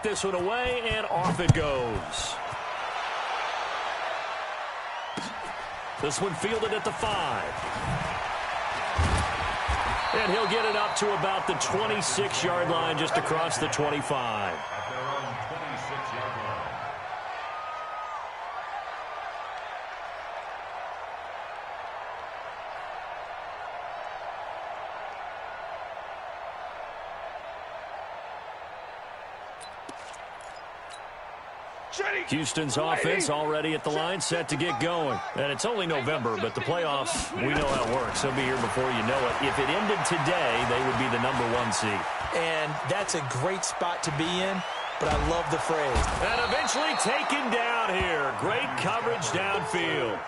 this one away, and off it goes. This one fielded at the 5. And he'll get it up to about the 26-yard line, just across the 25. Houston's offense already at the line, set to get going. And it's only November, but the playoffs, we know how it works. They'll be here before you know it. If it ended today, they would be the #1 seed. And that's a great spot to be in, but I love the phrase. And eventually taken down here. Great coverage downfield.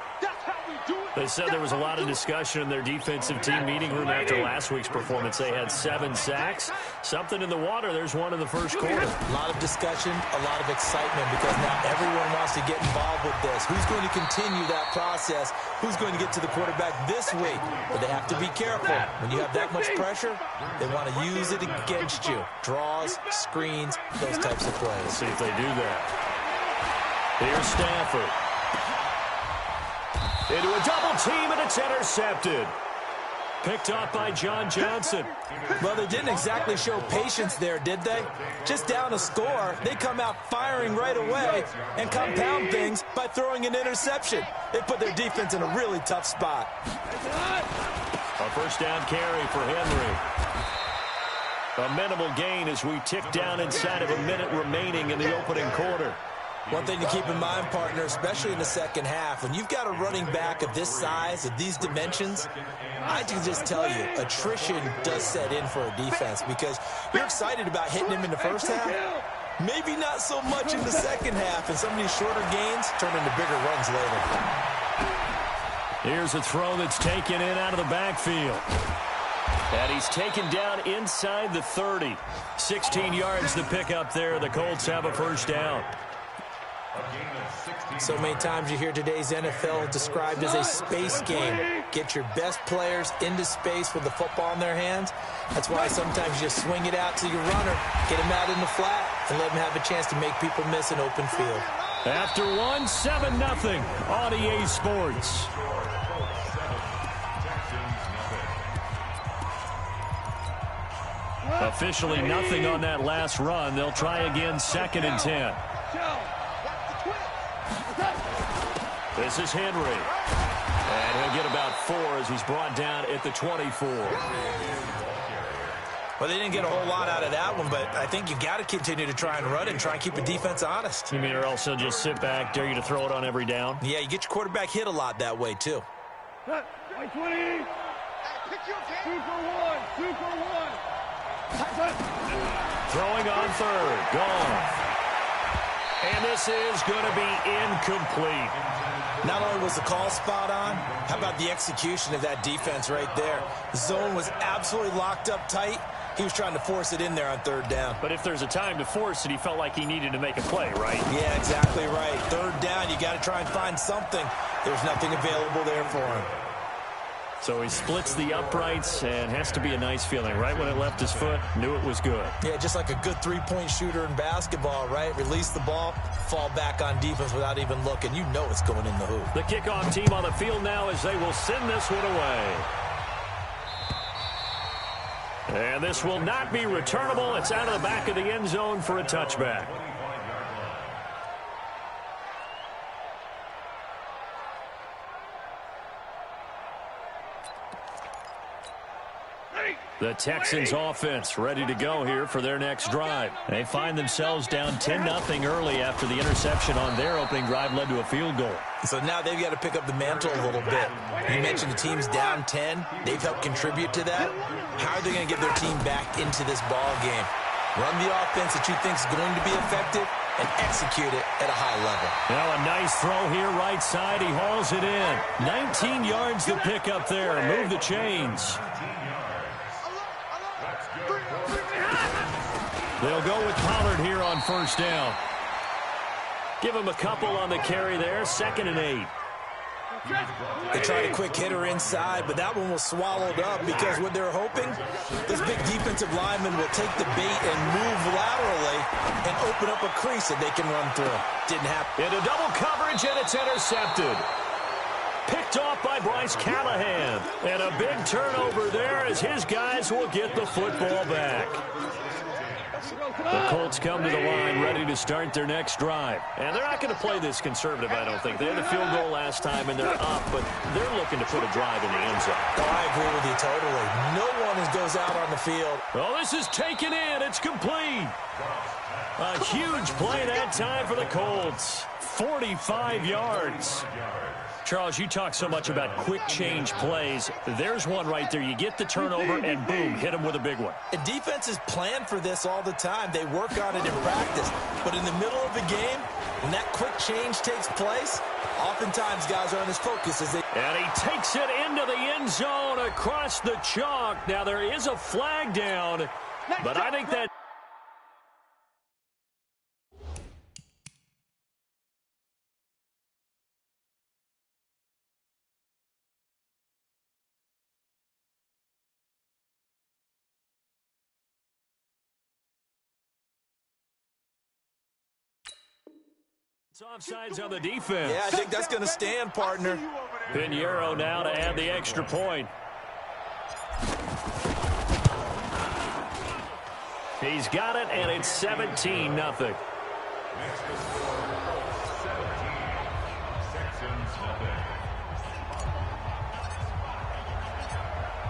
They said there was a lot of discussion in their defensive team meeting room after last week's performance. They had 7 sacks. Something in the water. There's one in the first quarter. A lot of discussion, a lot of excitement, because now everyone wants to get involved with this. Who's going to continue that process? Who's going to get to the quarterback this week? But they have to be careful. When you have that much pressure, they want to use it against you. Draws, screens, those types of plays. Let's see if they do that. Here's Stafford. Into a double team, and it's intercepted. Picked up by John Johnson. Well, they didn't exactly show patience there, did they? Just down a score, they come out firing right away and compound things by throwing an interception. They put their defense in a really tough spot. A first down carry for Henry. A minimal gain as we tick down inside of a minute remaining in the opening quarter. One thing to keep in mind, partner, especially in the second half, when you've got a running back of this size, of these dimensions, I can just tell you, attrition does set in for a defense because you're excited about hitting him in the first half. Maybe not so much in the second half, and some of these shorter gains turn into bigger runs later. Here's a throw that's taken in out of the backfield. And he's taken down inside the 30. 16 yards to pick up there. The Colts have a first down. So many times you hear today's NFL described as a space game. Get your best players into space with the football in their hands. That's why sometimes you just swing it out to your runner, get him out in the flat, and let him have a chance to make people miss an open field. After 7-0 on EA Sports. Officially nothing on that last run. They'll try again, 2nd and 10. This is Henry. And he'll get about 4 as he's brought down at the 24. Well, they didn't get a whole lot out of that one, but I think you got to continue to try and run and try and keep the defense honest. You mean, or else they'll just sit back, dare you to throw it on every down? Yeah, you get your quarterback hit a lot that way, too. 20. Hey, pick your game. 2 for 1. 2 for 1. Throwing on 3rd. Gone. And this is going to be incomplete. Not only was the call spot on, how about the execution of that defense right there? The zone was absolutely locked up tight. He was trying to force it in there on 3rd down. But if there's a time to force it, he felt like he needed to make a play, right? Yeah, exactly right. 3rd down, you got to try and find something. There's nothing available there for him. So he splits the uprights and has to be a nice feeling. Right when it left his foot, knew it was good. Yeah, just like a good three-point shooter in basketball, right? Release the ball, fall back on defense without even looking. You know it's going in the hoop. The kickoff team on the field now as they will send this one away. And this will not be returnable. It's out of the back of the end zone for a touchback. The Texans offense ready to go here for their next drive. They find themselves down 10-0 early after the interception on their opening drive led to a field goal. So now they've got to pick up the mantle a little bit. You mentioned the team's down 10. They've helped contribute to that. How are they going to get their team back into this ball game? Run the offense that you think is going to be effective and execute it at a high level. Now a nice throw here right side. He hauls it in. 19 yards to pick up there. Move the chains. They'll go with Pollard here on first down. Give him a couple on the carry there. 2nd and 8. They tried a quick hitter inside, but that one was swallowed up because what they're hoping, this big defensive lineman will take the bait and move laterally and open up a crease that they can run through. Didn't happen. Into double coverage, and it's intercepted. Picked off by Bryce Callahan. And a big turnover there as his guys will get the football back. The Colts come to the line ready to start their next drive. And they're not going to play this conservative, I don't think. They had a field goal last time, and they're up, but they're looking to put a drive in the end zone. Oh, I agree with you totally. No one goes out on the field. Oh, this is taken in. It's complete. A huge play that time for the Colts. 45 yards. Charles, you talk so much about quick change plays. There's one right there. You get the turnover, and boom, hit them with a big one. And defenses plan for this all the time. They work on it in practice. But in the middle of the game, when that quick change takes place, oftentimes guys aren't as focused as they... And he takes it into the end zone across the chalk. Now, there is a flag down, but I think that... Offsides on the defense. Yeah, I think that's going to stand, partner. Pinheiro now to add the extra point. He's got it, and it's 17-0.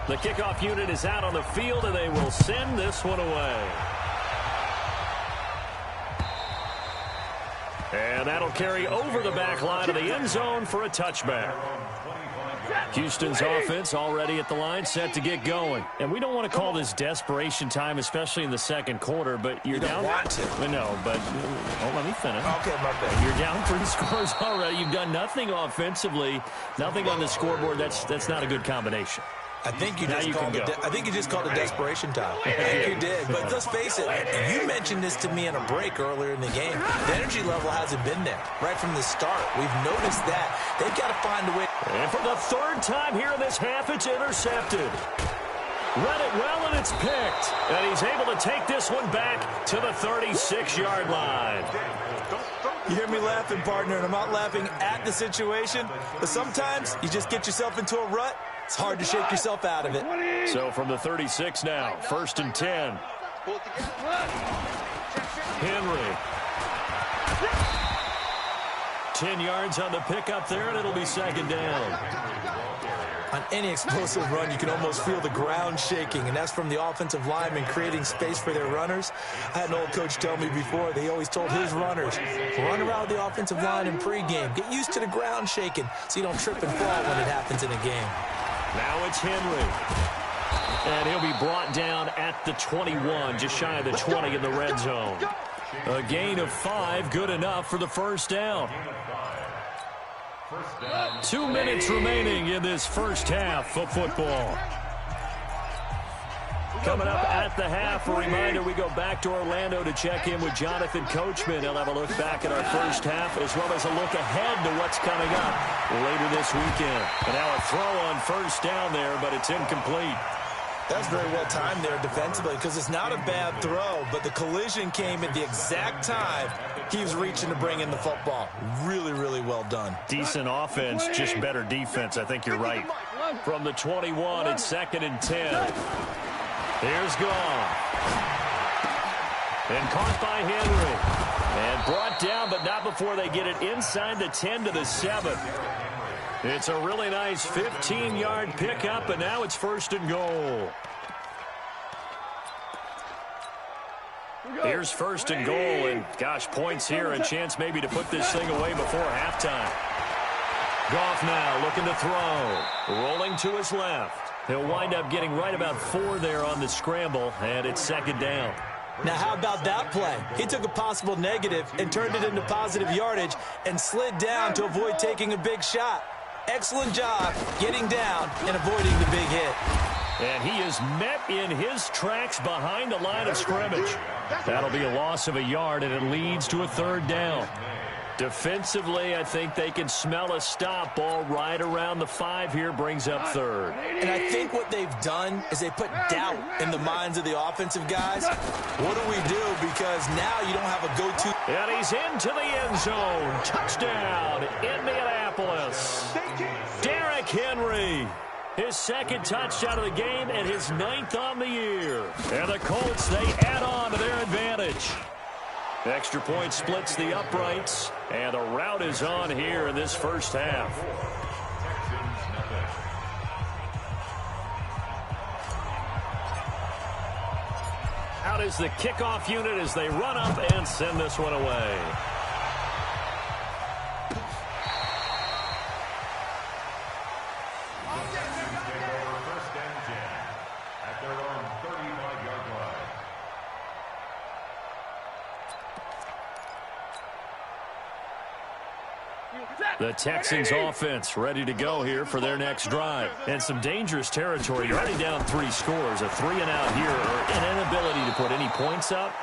The kickoff unit is out on the field, and they will send this one away. And that'll carry over the back line of the end zone for a touchback. Houston's offense already at the line, set to get going. And we don't want to call this desperation time, especially in the second quarter, but you're down. Want to. No, but let me finish. Okay, my bad. You're down 3 scores already. You've done nothing offensively, nothing on the scoreboard. That's not a good combination. I think you just called it desperation time. I think you did. But let's face it, you mentioned this to me in a break earlier in the game. The energy level hasn't been there right from the start. We've noticed that. They've got to find a way. And for the third time here in this half, it's intercepted. Read it well, and it's picked. And he's able to take this one back to the 36-yard line. You hear me laughing, partner, and I'm not laughing at the situation. But sometimes you just get yourself into a rut. It's hard to shake yourself out of it. So from the 36 now, 1st and 10. Henry. 10 yards on the pickup there, and it'll be 2nd down. On any explosive run, you can almost feel the ground shaking, and that's from the offensive linemen creating space for their runners. I had an old coach tell me before, they always told his runners, run around the offensive line in pregame. Get used to the ground shaking so you don't trip and fall when it happens in a game. Now it's Henry. And he'll be brought down at the 21, just shy of the 20 in the red zone. A gain of 5, good enough for the 1st down. 2 minutes remaining in this first half of football. Coming up at the half, a reminder, we go back to Orlando to check in with Jonathan Coachman. He'll have a look back at our first half as well as a look ahead to what's coming up later this weekend. And now a throw on 1st down there, but it's incomplete. That's very well timed there defensively because it's not a bad throw, but the collision came at the exact time he was reaching to bring in the football. Really, really well done. Decent offense, just better defense. I think you're right. From the 21, it's 2nd and 10. Here's gone. And caught by Henry. And brought down, but not before they get it inside the 10 to the 7. It's a really nice 15-yard pickup, and now it's 1st and goal. Here's 1st and goal, and gosh, points here, a chance maybe to put this thing away before halftime. Goff now looking to throw. Rolling to his left. He'll wind up getting right about 4 there on the scramble, and it's 2nd down. Now, how about that play? He took a possible negative and turned it into positive yardage and slid down to avoid taking a big shot. Excellent job getting down and avoiding the big hit. And he is met in his tracks behind the line of scrimmage. That'll be a loss of a yard, and it leads to a 3rd down. Defensively, I think they can smell a stop. Ball right around the 5 here, brings up third. And I think what they've done is they put doubt in the minds of the offensive guys. What do we do? Because now you don't have a go-to. And he's into the end zone. Touchdown, Indianapolis. Derrick Henry. His second touchdown of the game and his 9th on the year. And the Colts, they add on to their advantage. Extra point splits the uprights, and the rout is on here in this first half. Out is the kickoff unit as they run up and send this one away. The Texans offense ready to go here for their next drive. And some dangerous territory. You're already down 3 scores. A 3-and-out here or an inability to put any points up.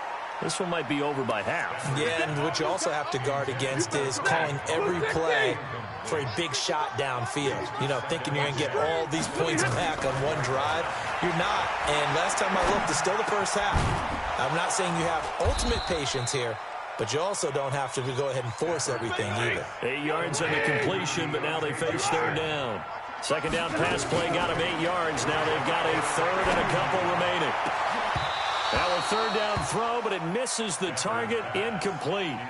This one might be over by half. Yeah, and what you also have to guard against is calling every play for a big shot downfield. You know, thinking you're going to get all these points back on one drive. You're not. And last time I looked, it's still the first half. I'm not saying you have ultimate patience here, but you also don't have to go ahead and force everything either. 8 yards on the completion, but now they face third down. Second down pass play got him 8 yards. Now they've got a third and a couple remaining. Now a third down throw, but it misses the target. Incomplete.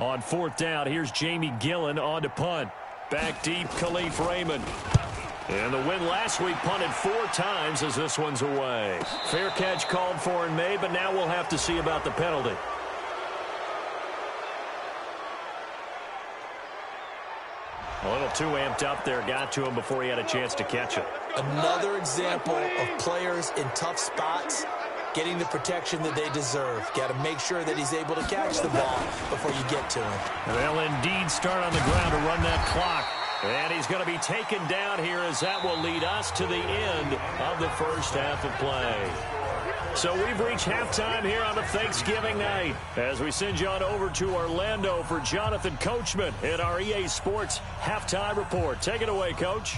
On fourth down, here's Jamie Gillen on to punt. Back deep, Khalif Raymond. And the win last week punted 4 times as this one's away. Fair catch called for and made, but now we'll have to see about the penalty. A little too amped up there, got to him before he had a chance to catch it. Another example of players in tough spots getting the protection that they deserve. Got to make sure that he's able to catch the ball before you get to him. They'll indeed start on the ground to run that clock. And he's going to be taken down here as that will lead us to the end of the first half of play. So we've reached halftime here on a Thanksgiving night as we send you on over to Orlando for Jonathan Coachman in our EA Sports Halftime Report. Take it away, Coach.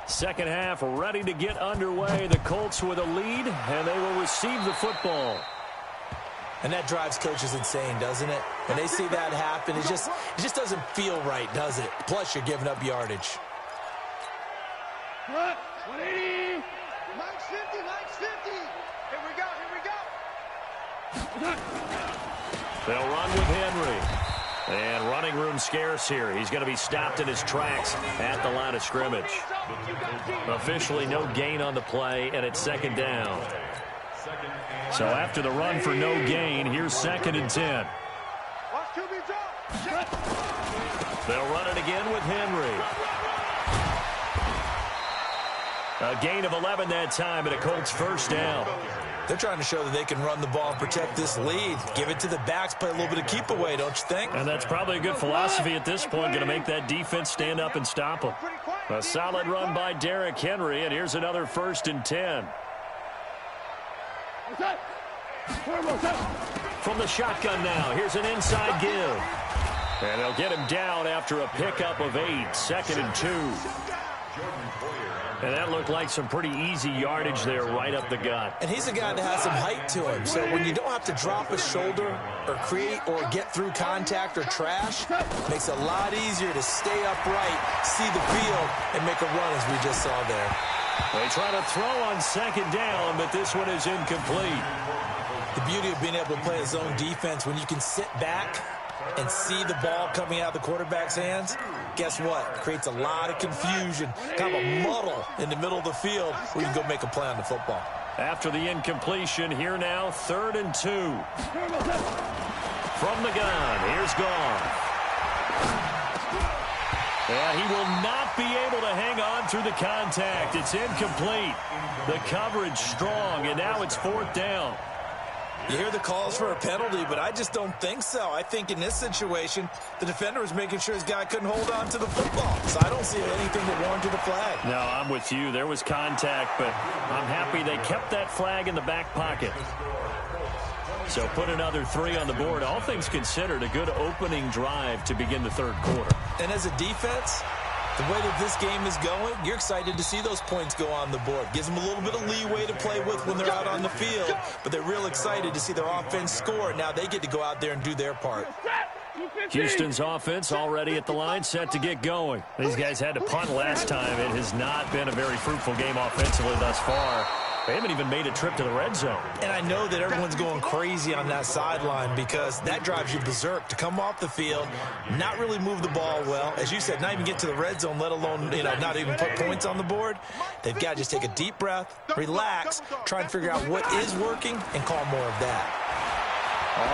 Second half ready to get underway. The Colts with a lead, and they will receive the football. And that drives coaches insane, doesn't it? When they see that happen, it just doesn't feel right, does it? Plus, you're giving up yardage. 180. Max 50, Max 50. Here we go. They'll run with Henry. And running room scarce here. He's going to be stopped in his tracks at the line of scrimmage. Officially no gain on the play, and it's second down. So after the run for no gain, here's 2nd and 10. They'll run it again with Henry. A gain of 11 that time, and a Colts first down. They're trying to show that they can run the ball and protect this lead. Give it to the backs, play a little bit of keep away, don't you think? And that's probably a good philosophy at this point. Going to make that defense stand up and stop them. A solid run by Derrick Henry, and here's another 1st and 10. From the shotgun now, here's an inside give. And they'll get him down after a pickup of 8, 2nd and 2. And that looked like some pretty easy yardage there right up the gut. And he's a guy that has some height to him. So when you don't have to drop a shoulder or create or get through contact or trash, it makes it a lot easier to stay upright, see the field, and make a run as we just saw there. They try to throw on 2nd down, but this one is incomplete. The beauty of being able to play a zone defense when you can sit back and see the ball coming out of the quarterback's hands, guess what? It creates a lot of confusion, kind of a muddle in the middle of the field where you can go make a play on the football. After the incompletion, here now, 3rd and 2. From the gun, here's Goff. And he will not be able to hang on through the contact. It's incomplete. The coverage strong, and now it's 4th down. You hear the calls for a penalty, but I just don't think so. I think in this situation, the defender was making sure his guy couldn't hold on to the football. So I don't see anything that warranted a flag. No, I'm with you. There was contact, but I'm happy they kept that flag in the back pocket. So put another 3 on the board. All things considered, a good opening drive to begin the 3rd quarter. And as a defense, the way that this game is going, you're excited to see those points go on the board. Gives them a little bit of leeway to play with when they're out on the field, but they're real excited to see their offense score. Now they get to go out there and do their part. Houston's offense already at the line, set to get going. These guys had to punt last time. It has not been a very fruitful game offensively thus far. They haven't even made a trip to the red zone. And I know that everyone's going crazy on that sideline because that drives you berserk to come off the field, not really move the ball well. As you said, not even get to the red zone, let alone, not even put points on the board. They've got to just take a deep breath, relax, try and figure out what is working, and call more of that.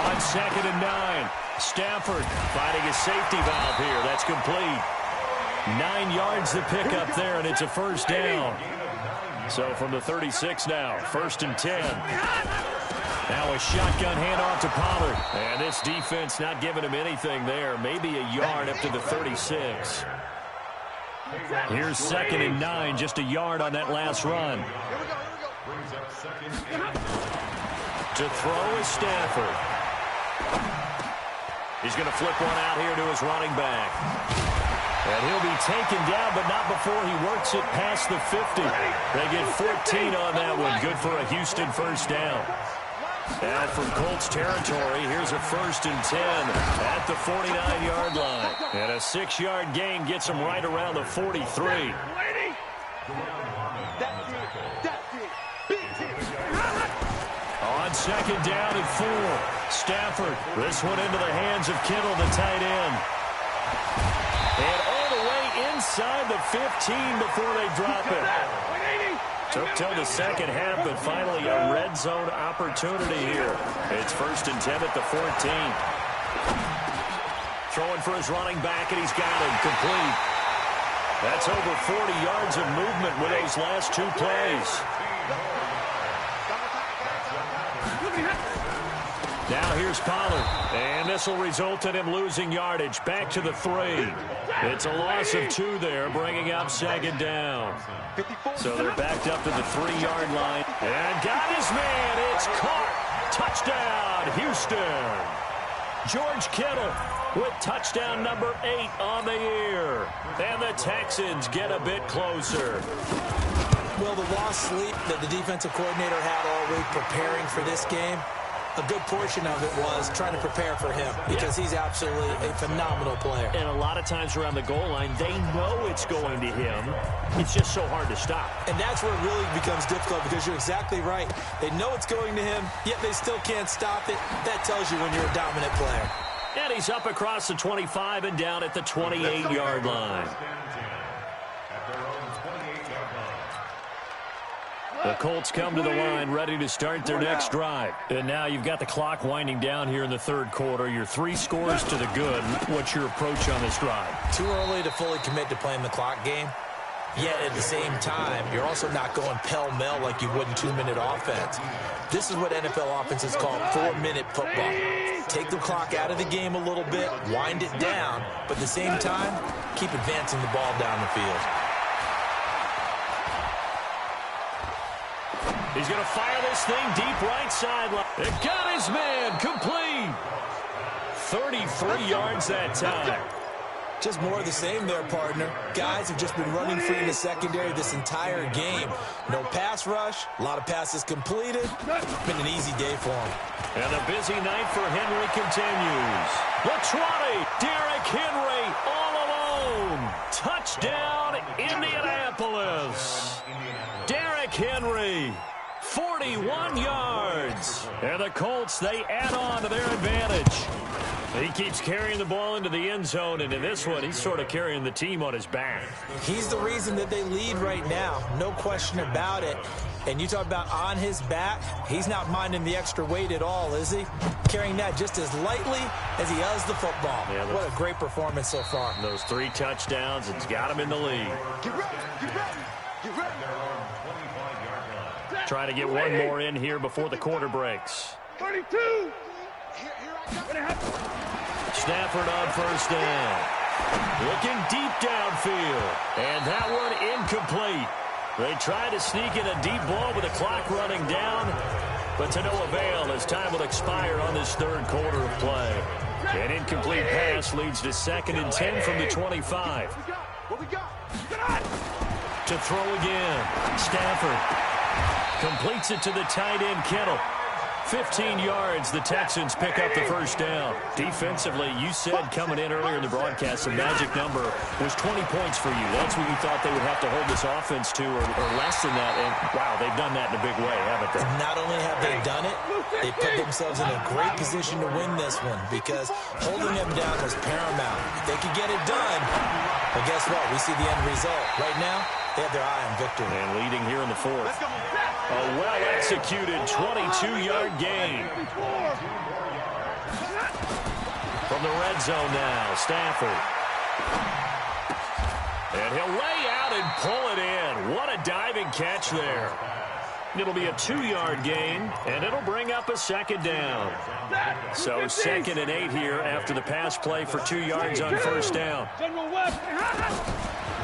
On 2nd and 9, Stafford finding a safety valve here. That's complete. 9 yards to pick up there, and it's a 1st down. So from the 36 now, 1st and 10. Now a shotgun handoff to Pollard. And this defense not giving him anything there. Maybe a yard up to the 36. Here's 2nd and 9, just a yard on that last run. To throw is Stafford. He's going to flip one out here to his running back. And he'll be taken down, but not before he works it past the 50. They get 14 on that one. Good for a Houston 1st down. Now from Colts territory, here's a 1st and 10 at the 49-yard line. And a 6-yard gain gets him right around the 43. On 2nd down and 4, Stafford. This one into the hands of Kittle, the tight end. And all the way inside the 15 before they drop it. Took till the 2nd half, but finally a red zone opportunity here. It's 1st and 10 at the 14. Throwing for his running back, and he's got him complete. That's over 40 yards of movement with those last 2 plays. Now here's Pollard, and this will result in him losing yardage. Back to the 3. It's a loss of 2 there, bringing up 2nd down. So they're backed up to the 3-yard line. And got his man. It's caught. Touchdown, Houston. George Kittle with touchdown number 8 on the year. And the Texans get a bit closer. Well, the lost sleep that the defensive coordinator had all week preparing for this game, a good portion of it was trying to prepare for him because he's absolutely a phenomenal player. And a lot of times around the goal line, they know it's going to him. It's just so hard to stop. And that's where it really becomes difficult because you're exactly right. They know it's going to him, yet they still can't stop it. That tells you when you're a dominant player. And he's up across the 25 and down at the 28-yard line. The Colts come to the line ready to start their next drive. And now you've got the clock winding down here in the 3rd quarter. Your 3 scores to the good. What's your approach on this drive? Too early to fully commit to playing the clock game. Yet at the same time, you're also not going pell-mell like you would in 2-minute offense. This is what NFL offenses call 4-minute football. Take the clock out of the game a little bit, wind it down, but at the same time, keep advancing the ball down the field. He's going to fire this thing deep right sideline. It got his man complete. 33 yards that time. Just more of the same there, partner. Guys have just been running free in the secondary this entire game. No pass rush, a lot of passes completed. Been an easy day for him. And the busy night for Henry continues. The 20, Derrick Henry all alone. Touchdown, Indianapolis. Derrick Henry, 41 yards. And the Colts, they add on to their advantage. He keeps carrying the ball into the end zone, and in this one, he's sort of carrying the team on his back. He's the reason that they lead right now, no question about it. And you talk about on his back, he's not minding the extra weight at all, is he? Carrying that just as lightly as he does the football. Yeah, what a great performance so far. Those 3 touchdowns, it's got him in the lead. Get ready, get ready, get ready. Trying to get one more in here before the quarter breaks. 32. Stafford on first down. Looking deep downfield. And that one incomplete. They tried to sneak in a deep ball with the clock running down, but to no avail as time will expire on this third quarter of play. An incomplete pass leads to 2nd and 10 from the 25. What we got? To throw again. Stafford completes it to the tight end, Kittle. 15 yards, the Texans pick up the first down. Defensively, you said coming in earlier in the broadcast, the magic number was 20 points for you. That's what you thought they would have to hold this offense to, or less than that. And, wow, they've done that in a big way, haven't they? Not only have they done it, they put themselves in a great position to win this one because holding them down was paramount. If they could get it done, well, guess what? We see the end result. Right now, they have their eye on victory. And leading here in the fourth. A well-executed 22-yard gain. From the red zone now, Stafford. And he'll lay out and pull it in. What a diving catch there. It'll be a 2-yard gain, and it'll bring up a 2nd down. So 2nd and 8 here after the pass play for 2 yards on first down.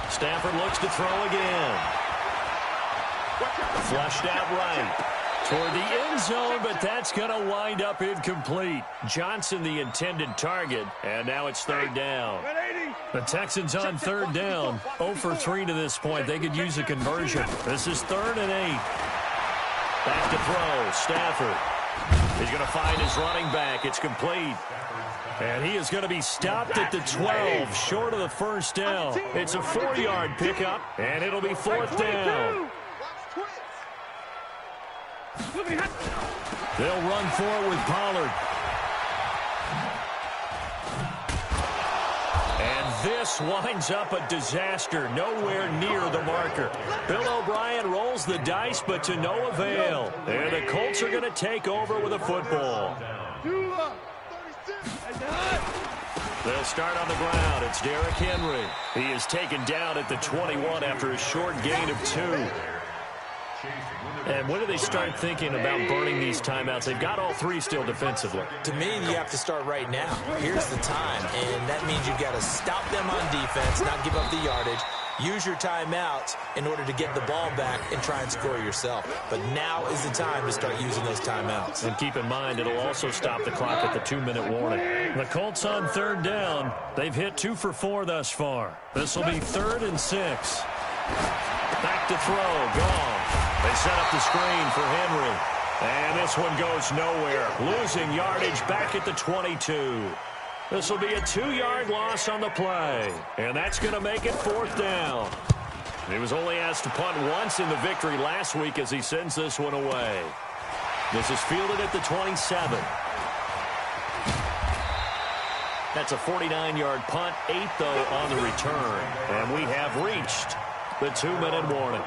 Stafford looks to throw again. Flushed out right toward the end zone, but that's going to wind up incomplete. Johnson, the intended target, and now it's 3rd down. The Texans on 3rd down, 0 for 3 to this point. They could use a conversion. This is 3rd and 8. Back to throw, Stafford. He's going to find his running back. It's complete. And he is going to be stopped at the 12, short of the first down. It's a 4-yard pickup, and it'll be 4th down. They'll run forward with Pollard. And this winds up a disaster, nowhere near the marker. Bill O'Brien rolls the dice, but to no avail. And the Colts are going to take over with a football. They'll start on the ground. It's Derrick Henry. He is taken down at the 21 after a short gain of 2. And when do they start thinking about burning these timeouts? They've got all 3 still defensively. To me, you have to start right now. Here's the time, and that means you've got to stop them on defense, not give up the yardage. Use your timeouts in order to get the ball back and try and score yourself. But now is the time to start using those timeouts. And keep in mind, it'll also stop the clock at the 2-minute warning. The Colts on 3rd down. They've hit 2 for 4 thus far. This will be 3rd and 6. Back to throw. Gone. They set up the screen for Henry. And this one goes nowhere. Losing yardage back at the 22. This will be a 2-yard loss on the play. And that's going to make it 4th down. He was only asked to punt once in the victory last week as he sends this one away. This is fielded at the 27. That's a 49-yard punt, 8 though on the return. And we have reached the 2-minute warning.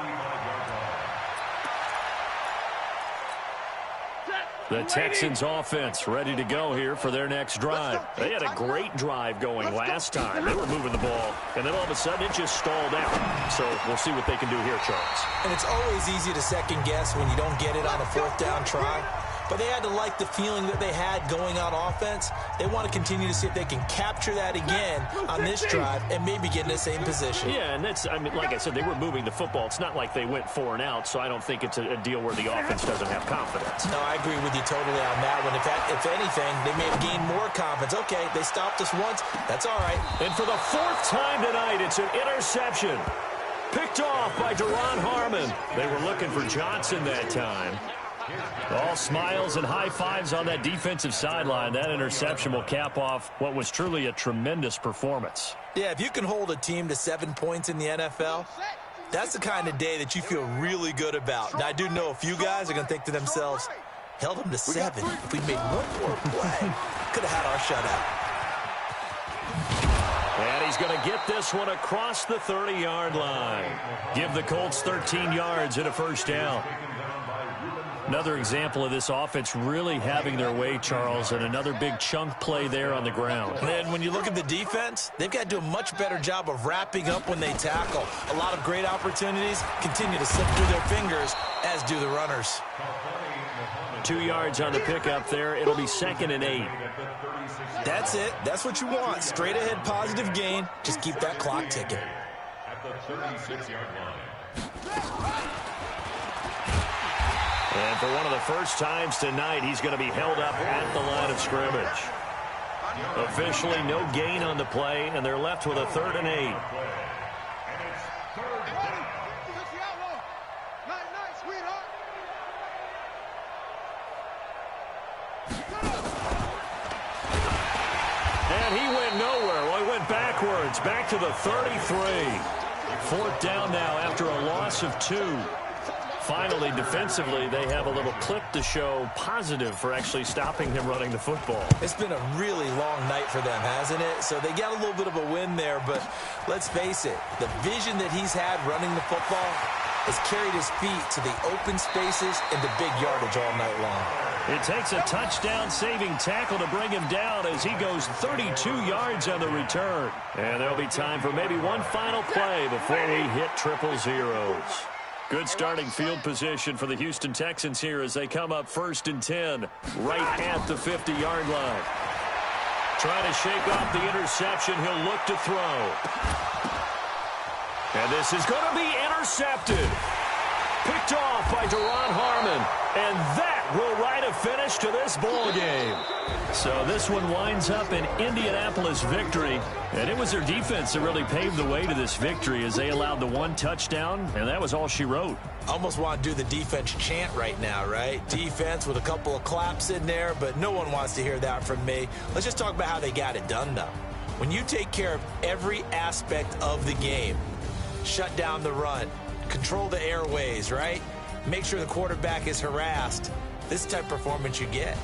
The Texans offense ready to go here for their next drive. They had a great drive going last time. They were moving the ball, and then all of a sudden it just stalled out. So we'll see what they can do here, Charles. And it's always easy to second guess when you don't get it on a 4th down try. But they had to like the feeling that they had going on offense. They want to continue to see if they can capture that again on this drive and maybe get in the same position. Yeah, and that's, I mean, like I said, they were moving the football. It's not like they went 4 and out, so I don't think it's a deal where the offense doesn't have confidence. No, I agree with you totally on that one. If anything, they may have gained more confidence. Okay, they stopped us once. That's all right. And for the 4th time tonight, it's an interception. Picked off by Deron Harmon. They were looking for Johnson that time. All smiles and high fives on that defensive sideline. That interception will cap off what was truly a tremendous performance. Yeah, if you can hold a team to 7 points in the NFL, That's the kind of day that you feel really good about. Now, I do know a few guys are going to think to themselves, held them to 7. If we made one more play, could have had our shutout. And he's going to get this one across the 30-yard line. Give the Colts 13 yards and a first down. Another example of this offense really having their way, Charles, and another big chunk play there on the ground. And when you look at the defense, they've got to do a much better job of wrapping up when they tackle. A lot of great opportunities continue to slip through their fingers, as do the runners. 2 yards on the pickup there. It'll be 2nd and 8. That's it. That's what you want. Straight ahead positive gain. Just keep that clock ticking. At the 36-yard line. And for one of the first times tonight, he's going to be held up at the line of scrimmage. Officially no gain on the play, and they're left with a 3rd and 8. And he went nowhere. Well, he went backwards, back to the 33. 4th down now after a loss of 2. Finally, defensively, they have a little clip to show positive for actually stopping him running the football. It's been a really long night for them, hasn't it? So they got a little bit of a win there, but let's face it, the vision that he's had running the football has carried his feet to the open spaces and the big yardage all night long. It takes a touchdown-saving tackle to bring him down as he goes 32 yards on the return. And there'll be time for maybe one final play before we hit triple zeros. Good starting field position for the Houston Texans here as they come up 1st and 10, right at the 50-yard line. Trying to shake off the interception. He'll look to throw. And this is going to be intercepted. Picked off by Deron Harmon. And that will write a finish to this ball game. So this one winds up an Indianapolis victory. And it was their defense that really paved the way to this victory as they allowed the 1 touchdown. And that was all she wrote. Almost want to do the defense chant right now, right? Defense with a couple of claps in there, but no one wants to hear that from me. Let's just talk about how they got it done, though. When you take care of every aspect of the game, shut down the run, control the airways, right? Make sure the quarterback is harassed. This type of performance you get.